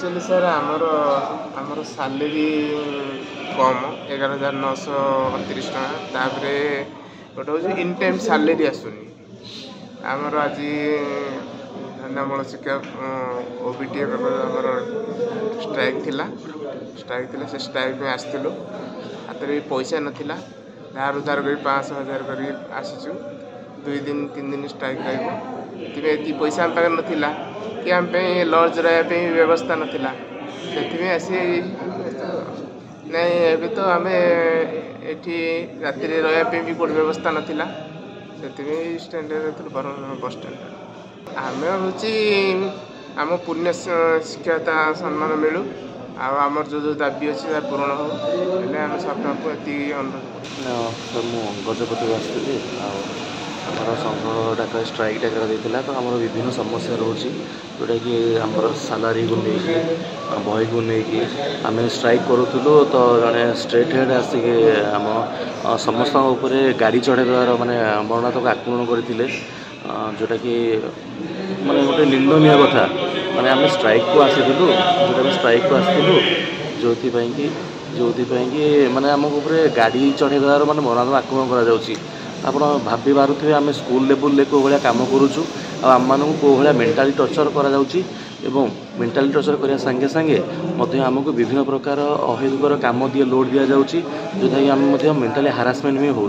actually sir आमर salary कम 11,929 टका गोटे हूँ इन टाइम सैलरी आसुनी आमर आज धन्यमूल शिक्षा ओबीटी आमर स्ट्राइक थिला से स्ट्राइक में आसलु हाथ में पैसा नाला धार उधार कर 500,000 कर आसीचु 2 दिन 3 दिन स्ट्राइक रही पैसा आम पाखे नाला कि आम लज रहा व्यवस्था नाला से आसी नहीं अभी तो आम ये राति रही भी कोई व्यवस्था नाला से स्टैंड बस स्टैंड आम हूँ आम पुण्य शिक्षाता सम्मान मिलू आमर जो दाबी अच्छे पूरण हो आम सरकार को ये अनुरोध सर मु गजपति आसती आमर संघ डाक स्ट्राइक डाकर तो आम विभिन्न समस्या रोचे जोटा कि आमर सालारी को लेकिन बही को लेकिन आम स्ट्राइक करूँ तो जड़े स्ट्रेट हेड आसिक आम समस्त गाड़ी चढ़ाइबार मानने मरणात्मक आक्रमण करते जोटा कि माने गोटे निंदनीय कथा माने आम स्ट्राइक को आसीलु जो स्ट्राइक को आसलु जो माने आम गाड़ी चढ़ाइबार माने मरणात्मक आक्रमण करा आप भाभी पारे आम स्कूल लेवल कौ भाया कम करुचु आम मानू कौ भाया मेंटाली टर्चर करा मेंटाली टर्चर करने सांगे सांगे आमको विभिन्न प्रकार अहेतुकर कम दिए लोड दि जाऊँगी जोटा कि आम मेंटाली हारासमेंट भी हो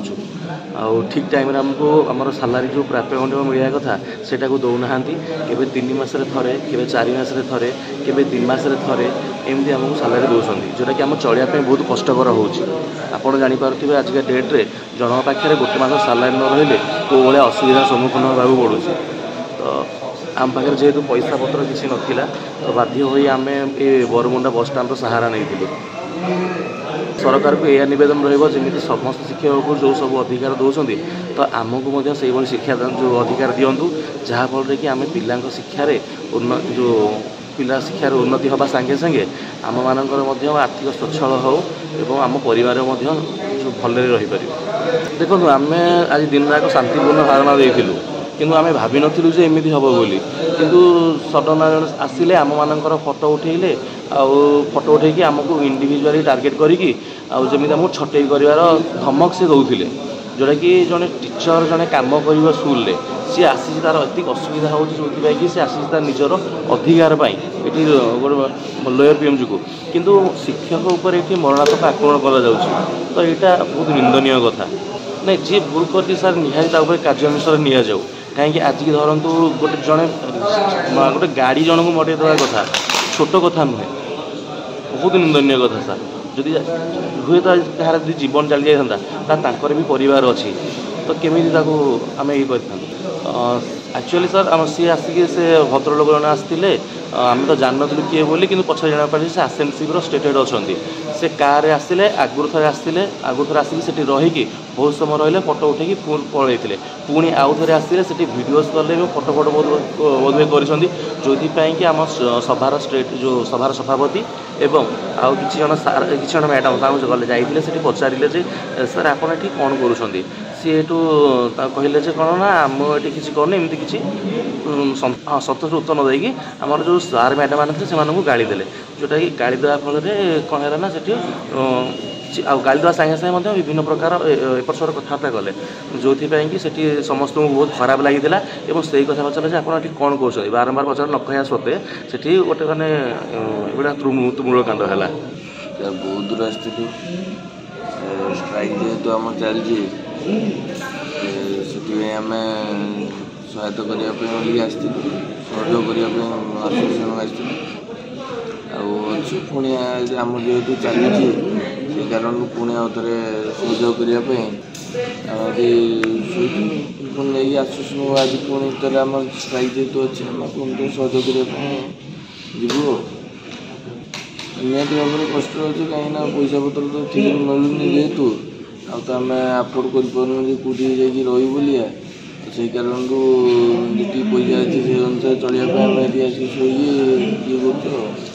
ठीक टाइम आमको आमर सालारी जो प्राप्य खंड मिलवा कथा सेटा को दौना केवे 3 मास थे केवे 4 मास थे केवे 3 मास थे एमती आमको सालारी दौरान जोटा कि आम चलिया बहुत कष्टकर होपण जापे आजिका डेट्रे जन पाखे गोटे मास सालारी न रही कौ भाया असुविधार सम्मुखीन होगा पड़ू तो आम पाखे जेहेतु पैसा पत्र किसी नाला तो बाध्य हो आम ये बरमुंडा बस स्टाण्ड सहारा नहीं सरकार को यह नवेदन रही समस्त शिक्षक को जो सब अधिकार दौरान तो आमको से शिक्षा जो अधिकार दिंतु जहाँफल कि आम पिला शिक्षार जो पिला शिक्षार उन्नति हवा सांगे सांगे आम मानकर आर्थिक स्वच्छल हो एवं आम परिवार जो भले रहीपर देखो आम आज दिन जाक शांतिपूर्ण धारणा देलु किंतु आम भाभी नु जे एमती हम बोली किंतु सडन आसिले आम मानकर फोटो उठेले फोटो उठेकी आमको इंडिविजुअली टार्गेट करी जमी आमको छटई कर धमक से दौले जोटा कि जड़े टीचर जड़े कम कर स्कूल सी आसी तार एत असुविधा हो कि सी आसी तार निजर अधिकार ये लोयर पीएम को किंतु शिक्षक उपर ये मरणात्मक आक्रमण करा तो यहाँ बहुत निंदनीय कथा नहीं जी भूल कर सार निहाती कार्यानुष्ठान नि जाऊ कहीं आज की धरतु गोटे जड़े गोटे गाड़ी जन को मरे देवा कथा छोट कथा नुहे बहुत निंदनीय कथा सार जदि हुए तो कहार जीवन चली जाता भी परिवार अच्छी तो केमी आम ये एक्चुअली सर आम सी आसिक से भद्रलोक जन आसते आम तो जान नु किए बोली कि पछे जाना पारे से आसेनसीब्र स्टेट हेड अच्छा से कार आसिले आगुरी थे आसिक से रहीकि बहुत समय रही फोटो उठेकी पलैते पुणी आउ थे आसिले से भिडियोज कले फोटो फोटो बोधवे कर आम सभार स्टेट जो सभार सभापति एवं आउ कि जन मैडम गले जाते पचारे सर आप कौन करुँच सी कहले कौन ना आम ये किसी कर एमती किसी सतोष उत्तर न देकी आमर जो सार मैडम मैंने से गाड़ी देले जोटा कि गाड़ी देवा फल कौन है ना से गाड़ी देवा सागे सागे विभिन्न प्रकार एपट सर कथबार्ता कले जो कि समस्त को बहुत खराब लगी और से कथा पचारे आप कौन कौन बारंबार पचार न कह सत्वे से गोटे मैंने तुमुल कांड है बहुत दूर आसती स्ट्राइक जेहेतु आम चलती आम सहायता करने आसती सहयोग करने आसोसिएसन आसती पुणी आम जेहेतु चली से कारण पुणी आउ थे सहयोग करने नहीं आसोसिएसन आज पुणी थे आम स्ट्राइक जेहेतु अच्छे आम पुणी सहयोग करने जीवु निहती भाव में कष्ट अच्छे कहीं पैसा पत्र तो ठीक मिलूनी जेहेतु आम आफोर्ड कर कौटी रही बोलिया से कारण जी पैसा अच्छे से अनुसार चलिए आम ये कर